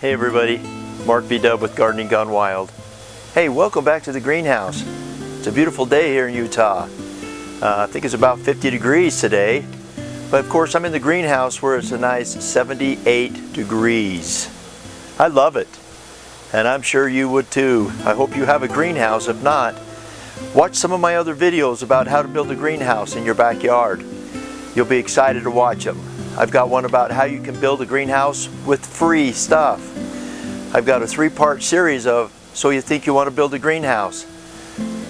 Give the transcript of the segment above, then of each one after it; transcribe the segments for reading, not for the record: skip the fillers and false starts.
Hey everybody, Mark B. Dub with Gardening Gone Wild. Hey, welcome back to the greenhouse. It's a beautiful day here in Utah. I think it's about 50 degrees today, but of course I'm in the greenhouse where it's a nice 78 degrees. I love it, and I'm sure you would too. I hope you have a greenhouse. If not, watch some of my other videos about how to build a greenhouse in your backyard. You'll be excited to watch them. I've got one about how you can build a greenhouse with free stuff. I've got a 3-part series of So You Think You Want to Build a Greenhouse.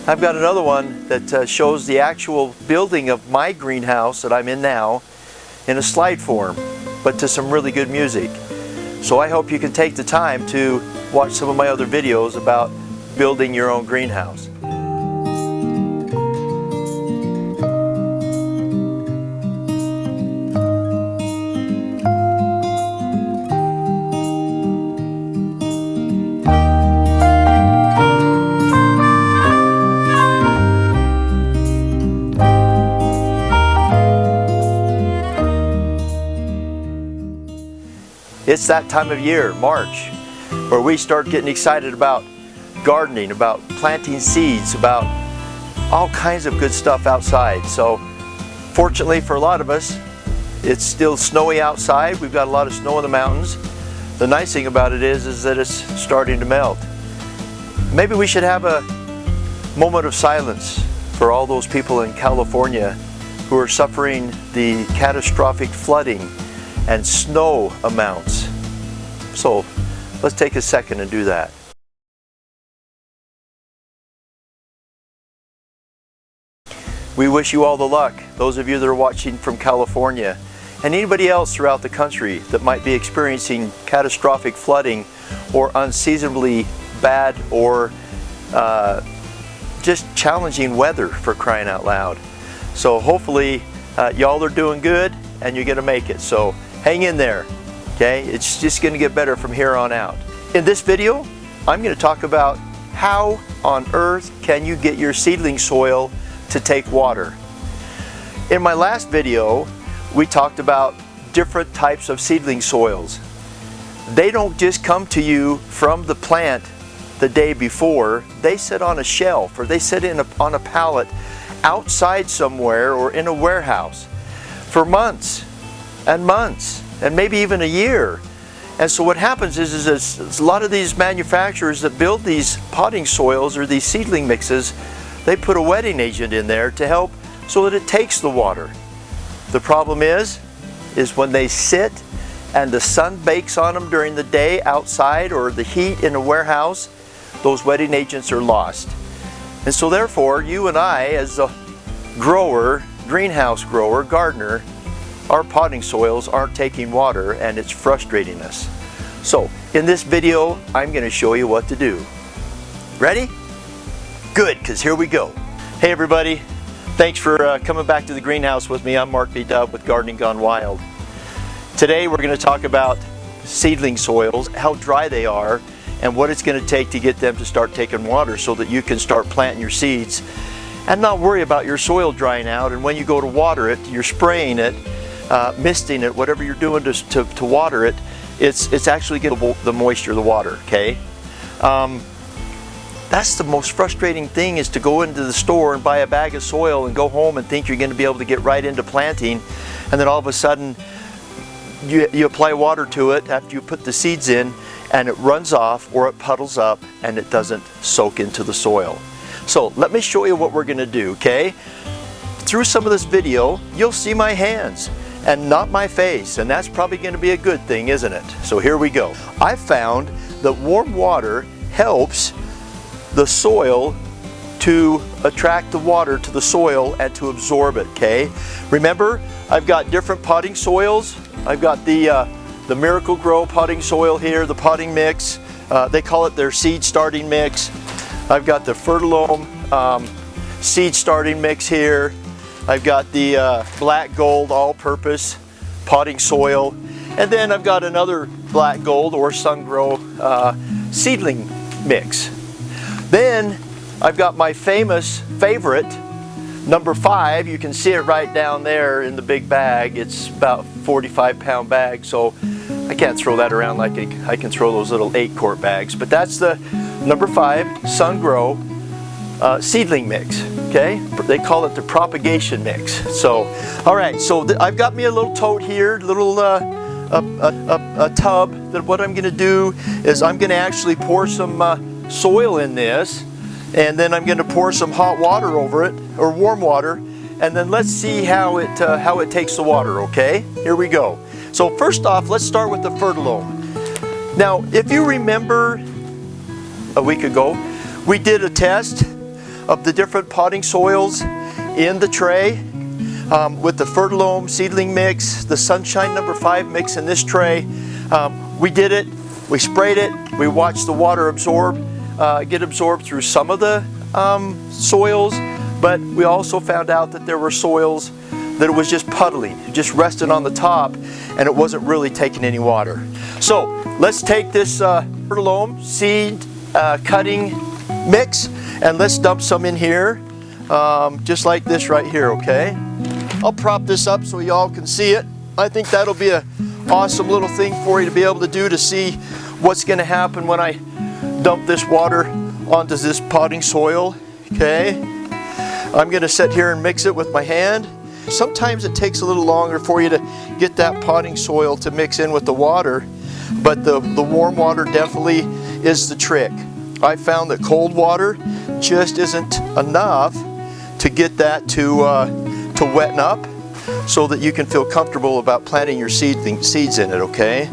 I've got another one that shows the actual building of my greenhouse that I'm in now in a slide form, but to some really good music. So I hope you can take the time to watch some of my other videos about building your own greenhouse. It's that time of year, March, where we start getting excited about gardening, about planting seeds, about all kinds of good stuff outside. So fortunately for a lot of us, it's still snowy outside. We've got a lot of snow in the mountains. The nice thing about it is that it's starting to melt. Maybe we should have a moment of silence for all those people in California who are suffering the catastrophic flooding and snow amounts. So let's take a second and do that. We wish you all the luck, those of you that are watching from California, and anybody else throughout the country that might be experiencing catastrophic flooding or unseasonably bad or just challenging weather, for crying out loud. So hopefully y'all are doing good and you're gonna make it. So hang in there, okay? It's just gonna get better from here on out. In this video, I'm gonna talk about how on earth can you get your seedling soil to take water. In my last video, we talked about different types of seedling soils. They don't just come to you from the plant the day before. They sit on a shelf or they sit on a pallet outside somewhere or in a warehouse for months and months and maybe even a year. And so what happens is a lot of these manufacturers that build these potting soils or these seedling mixes, they put a wetting agent in there to help so that it takes the water. The problem is when they sit and the sun bakes on them during the day outside or the heat in a warehouse, those wetting agents are lost. And so therefore, you and I, as a grower, greenhouse grower, gardener, our potting soils aren't taking water and it's frustrating us. So in this video, I'm going to show you what to do. Ready? Good, because here we go. Hey everybody, thanks for coming back to the greenhouse with me. I'm Mark B. Dub with Gardening Gone Wild. Today we're going to talk about seedling soils, how dry they are, and what it's going to take to get them to start taking water so that you can start planting your seeds and not worry about your soil drying out. And when you go to water it, you're spraying it, misting it, whatever you're doing to water it, it's actually getting the moisture of the water, okay? That's the most frustrating thing, is to go into the store and buy a bag of soil and go home and think you're going to be able to get right into planting, and then all of a sudden you apply water to it after you put the seeds in and it runs off or it puddles up and it doesn't soak into the soil. So let me show you what we're going to do, okay? Through some of this video, you'll see my hands and not my face, and that's probably going to be a good thing, isn't it? So here we go. I found that warm water helps the soil to attract the water to the soil and to absorb it, okay? Remember, I've got different potting soils. I've got the Miracle Grow potting soil here, the potting mix. They call it their seed starting mix. I've got the Fertilome seed starting mix here. I've got the Black Gold all-purpose potting soil. And then I've got another Black Gold or Sun Grow seedling mix. Then I've got my favorite, number 5. You can see it right down there in the big bag. It's about 45-pound bag. So I can't throw that around like I can throw those little 8-quart bags, but that's the number 5 Sun Grow seedling mix. Okay, they call it the propagation mix. So, all right, so I've got me a little tote here, little a tub. That what I'm going to do is I'm going to actually pour some soil in this, and then I'm going to pour some hot water over it, or warm water, and then let's see how it takes the water. Okay, here we go. So first off, let's start with the fertilome. Now, if you remember a week ago, we did a test of the different potting soils in the tray with the fertilome seedling mix, the Sunshine number 5 mix in this tray. We did it, we sprayed it, we watched the water get absorbed through some of the soils, but we also found out that there were soils that it was just puddling, just resting on the top, and it wasn't really taking any water. So let's take this fertilome seed cutting mix and let's dump some in here, just like this right here, okay? I'll prop this up so y'all can see it. I think that'll be an awesome little thing for you to be able to do to see what's going to happen when I dump this water onto this potting soil, okay? I'm going to sit here and mix it with my hand. Sometimes it takes a little longer for you to get that potting soil to mix in with the water, but the warm water definitely is the trick. I found that cold water just isn't enough to get that to wetten up so that you can feel comfortable about planting your seeds in it, okay?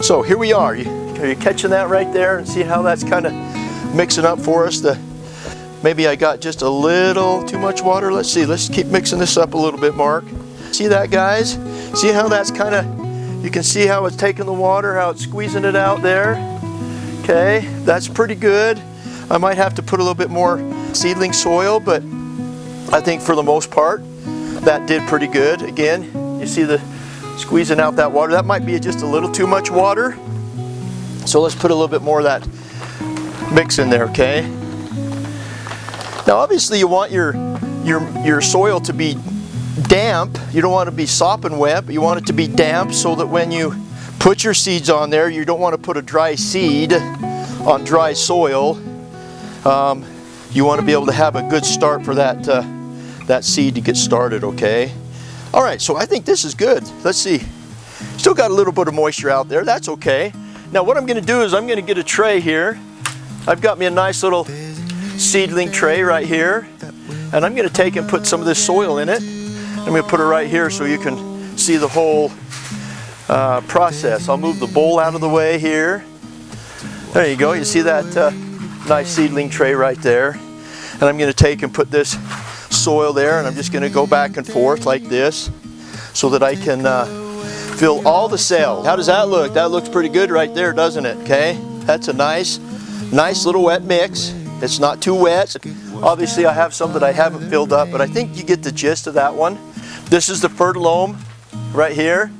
So here we are. Are you catching that right there and see how that's kind of mixing up for us? Maybe I got just a little too much water. Let's see, let's keep mixing this up a little bit, Mark. See that, guys? See how that's kind of, you can see how it's taking the water, how it's squeezing it out there. Okay, that's pretty good. I might have to put a little bit more seedling soil, but I think for the most part, that did pretty good. Again, you see the squeezing out that water. That might be just a little too much water. So let's put a little bit more of that mix in there, okay? Now obviously you want your soil to be damp. You don't want to be sopping wet, but you want it to be damp so that when you put your seeds on there, you don't want to put a dry seed on dry soil. You want to be able to have a good start for that seed to get started, okay? All right, so I think this is good. Let's see. Still got a little bit of moisture out there. That's okay. Now what I'm going to do is I'm going to get a tray here. I've got me a nice little seedling tray right here, and I'm going to take and put some of this soil in it. I'm going to put it right here so you can see the whole process. I'll move the bowl out of the way here. There you go. You see that nice seedling tray right there, and I'm going to take and put this soil there, and I'm just going to go back and forth like this so that I can fill all the cells. How does that look? That looks pretty good right there, doesn't it? Okay, that's a nice little wet mix. It's not too wet. Obviously I have some that I haven't filled up, but I think you get the gist of that one. This is the fertilome right here.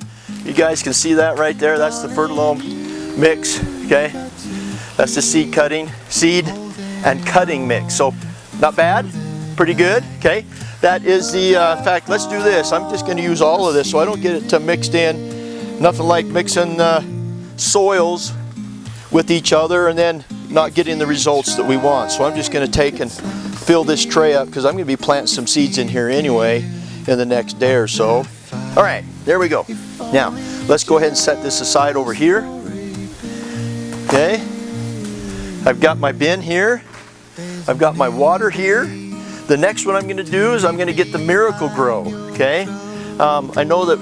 You guys can see that right there. That's the fertilome mix, okay? That's the seed and cutting mix. So not bad, pretty good, okay? That is the, in fact, let's do this. I'm just gonna use all of this so I don't get it mixed in. Nothing like mixing soils with each other and then not getting the results that we want. So I'm just going to take and fill this tray up because I'm going to be planting some seeds in here anyway in the next day or so. All right, there we go. Now let's go ahead and set this aside over here. Okay, I've got my bin here. I've got my water here. The next one I'm going to do is I'm going to get the Miracle-Gro. Okay, I know that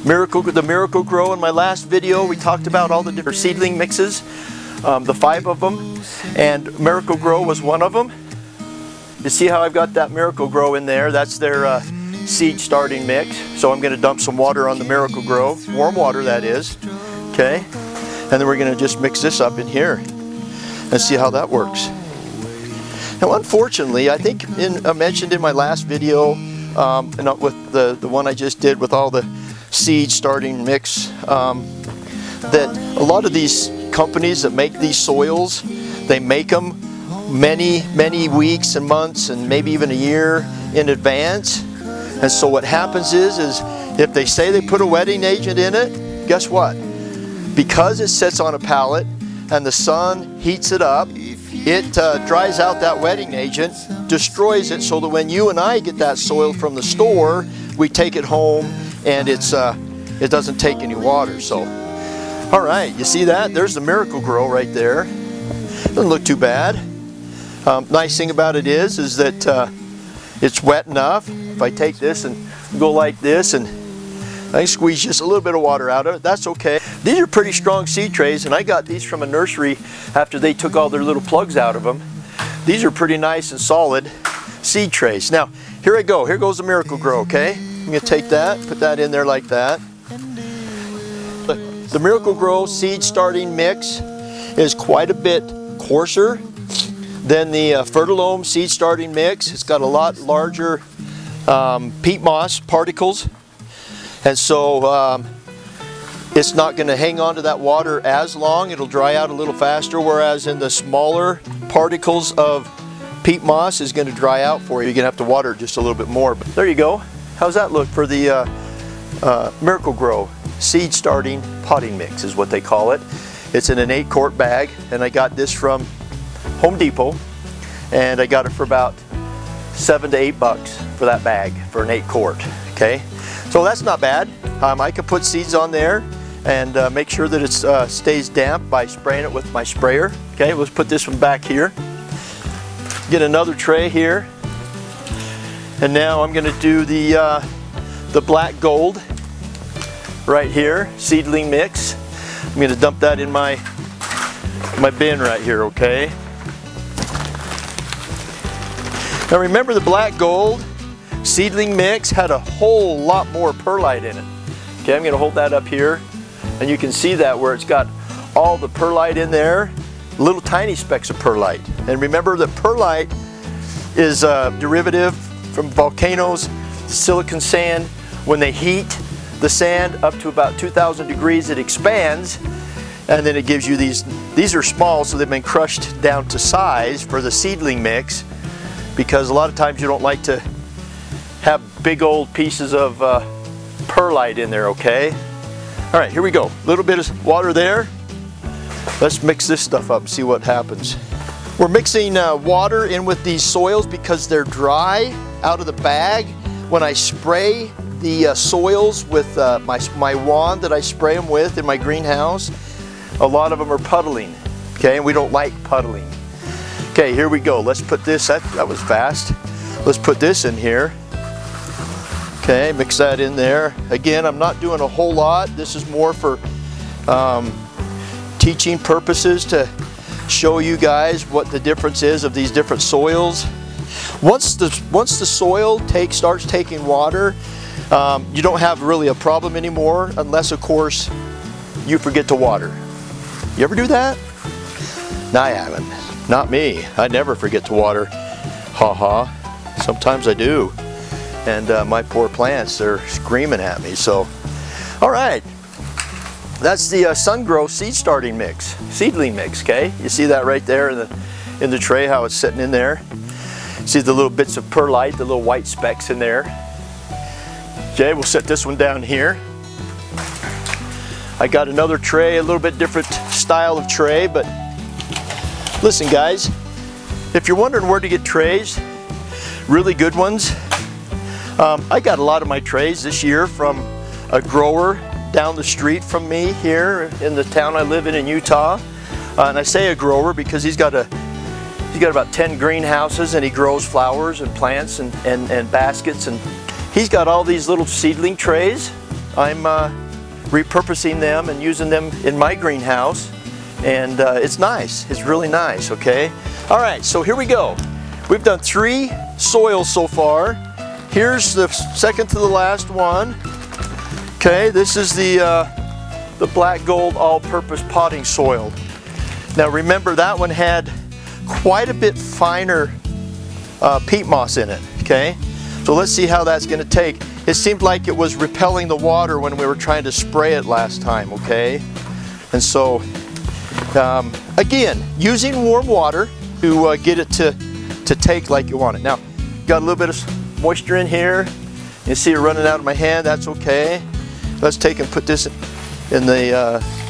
the Miracle-Gro in my last video we talked about all the different seedling mixes. The 5 of them, and Miracle-Gro was one of them. You see how I've got that Miracle-Gro in there? That's their seed starting mix. So I'm going to dump some water on the Miracle-Gro, warm water that is, okay? And then we're going to just mix this up in here and see how that works. Now unfortunately, I think I mentioned in my last video, and with the one I just did with all the seed starting mix, that a lot of these companies that make these soils, they make them many weeks and months and maybe even a year in advance. And so what happens is if they say they put a wetting agent in it, guess what? because it sits on a pallet and the sun heats it up, it dries out that wetting agent, destroys it, so that when you and I get that soil from the store, we take it home and it doesn't take any water. So, all right, you see that? There's the Miracle Grow right there. Doesn't look too bad. Nice thing about it is that it's wet enough. If I take this and go like this and I squeeze just a little bit of water out of it, that's okay. These are pretty strong seed trays, and I got these from a nursery after they took all their little plugs out of them. These are pretty nice and solid seed trays. Now, here I go. Here goes the Miracle Grow, okay? I'm going to take that, put that in there like that. The Miracle Grow seed starting mix is quite a bit coarser than the Fertilome seed starting mix. It's got a lot larger peat moss particles, and so it's not going to hang on to that water as long. It'll dry out a little faster, whereas in the smaller particles of peat moss is going to dry out for you. You're going to have to water it just a little bit more. But there you go. How's that look for the Miracle Grow seed starting potting mix is what they call it. It's in an 8-quart bag, and I got this from Home Depot, and I got it for about $7 to $8 for that bag for an 8-quart. Okay, so that's not bad. I could put seeds on there and make sure that it stays damp by spraying it with my sprayer. Okay, let's put this one back here. Get another tray here, and now I'm going to do the black gold right here, seedling mix. I'm going to dump that in my bin right here. Okay. Now remember, the black gold seedling mix had a whole lot more perlite in it. Okay, I'm going to hold that up here, and you can see that where it's got all the perlite in there, little tiny specks of perlite. And remember that perlite is a derivative from volcanoes, silicon sand. When they heat the sand up to about 2,000 degrees, it expands, and then it gives you these. These are small, so they've been crushed down to size for the seedling mix, because a lot of times you don't like to have big old pieces of perlite in there. Okay, all right, here we go. A little bit of water there. Let's mix this stuff up and see what happens. We're mixing water in with these soils because they're dry out of the bag. When I spray the soils with my wand that I spray them with in my greenhouse, a lot of them are puddling. Okay, and we don't like puddling. Okay, here we go. Let's put this, that was fast. Let's put this in here. Okay, mix that in there. Again, I'm not doing a whole lot. This is more for teaching purposes, to show you guys what the difference is of these different soils. Once the soil starts taking water, you don't have really a problem anymore, unless of course you forget to water. You ever do that? No, I haven't. Not me. I never forget to water. Ha ha. Sometimes I do. And my poor plants, they're screaming at me. So, all right. That's the SunGrow seed starting mix, seedling mix. Okay, you see that right there in the tray, how it's sitting in there. See the little bits of perlite, the little white specks in there. Okay, we'll set this one down here. I got another tray, a little bit different style of tray, but listen guys, if you're wondering where to get trays, really good ones, I got a lot of my trays this year from a grower down the street from me here in the town I live in Utah. And I say a grower because he's got about 10 greenhouses, and he grows flowers and plants and baskets, and he's got all these little seedling trays. I'm repurposing them and using them in my greenhouse, and it's nice. It's really nice. Okay, all right, so here we go. We've done 3 soils so far. Here's the second to the last one. Okay, this is the black gold all-purpose potting soil. Now remember, that one had quite a bit finer peat moss in it. Okay, so let's see how that's going to take. It seemed like it was repelling the water when we were trying to spray it last time. Okay, and so again, using warm water to get it to take like you want it. Now, got a little bit of moisture in here. You see it running out of my hand. That's okay. Let's take and put this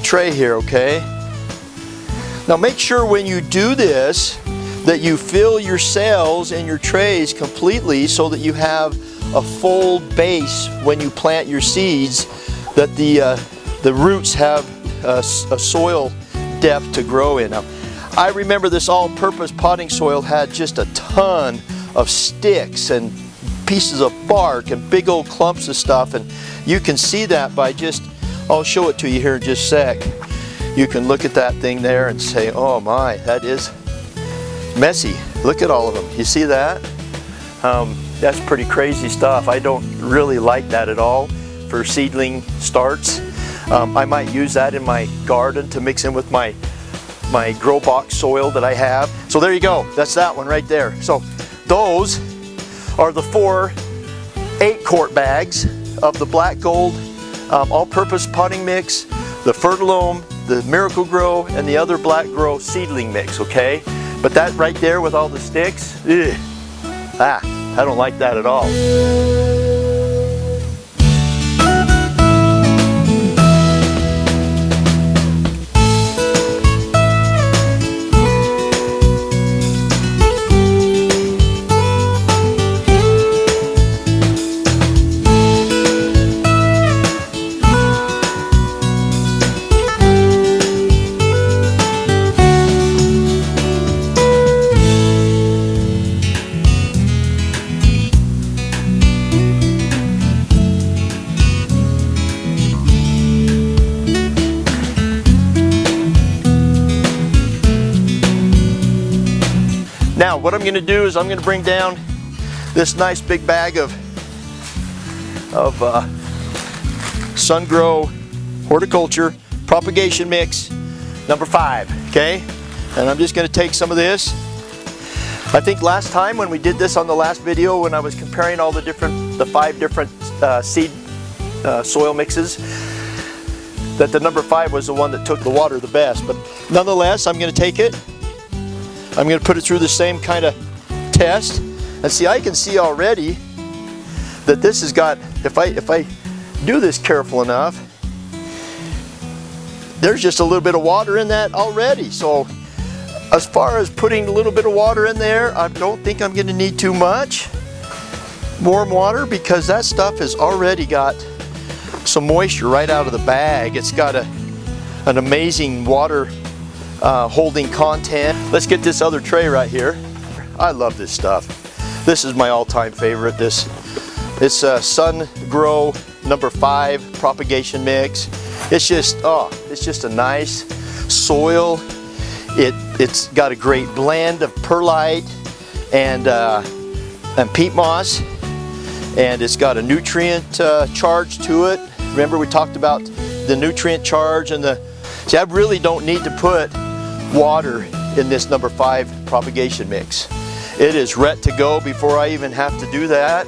tray here, okay? Now make sure when you do this that you fill your cells in your trays completely so that you have a full base when you plant your seeds, that the roots have a soil depth to grow in. Now, I remember this all-purpose potting soil had just a ton of sticks and pieces of bark and big old clumps of stuff, and you can see that by just, I'll show it to you here in just a sec. You can look at that thing there and say, oh my, that is messy. Look at all of them. You see that? That's pretty crazy stuff. I don't really like that at all for seedling starts. I might use that in my garden to mix in with my grow box soil that I have. So there you go. That's that one right there. So those are the 4 8-quart bags of the Black Gold all-purpose potting mix, the Fertilome, the Miracle Grow, and the other Black Grow seedling mix, okay? But that right there with all the sticks, I don't like that at all. Now what I'm going to do is I'm going to bring down this nice big bag of Sun-Gro Horticulture Propagation Mix number 5, okay? And I'm just going to take some of this. I think last time when we did this on the last video, when I was comparing all the 5 different seed soil mixes, that the number 5 was the one that took the water the best. But nonetheless, I'm going to take it. I'm going to put it through the same kind of test, and see, I can see already that this has got, if I do this careful enough, there's just a little bit of water in that already. So as far as putting a little bit of water in there, I don't think I'm going to need too much warm water, because that stuff has already got some moisture right out of the bag. It's got an amazing water holding content. Let's get this other tray right here. I love this stuff. This is my all-time favorite. It's Sun-Gro number 5 propagation mix. It's just a nice soil. It's got a great blend of perlite and peat moss, and it's got a nutrient charge to it. Remember we talked about the nutrient charge and see, I really don't need to put water in this number 5 propagation mix. It is ready to go before I even have to do that.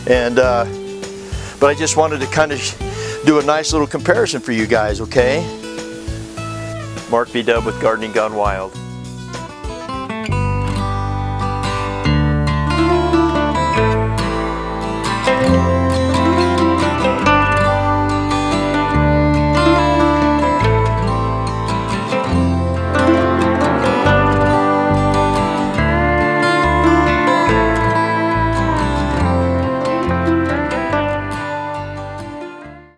And but I just wanted to kind of do a nice little comparison for you guys, okay? Mark B. Dub with Gardening Gone Wild.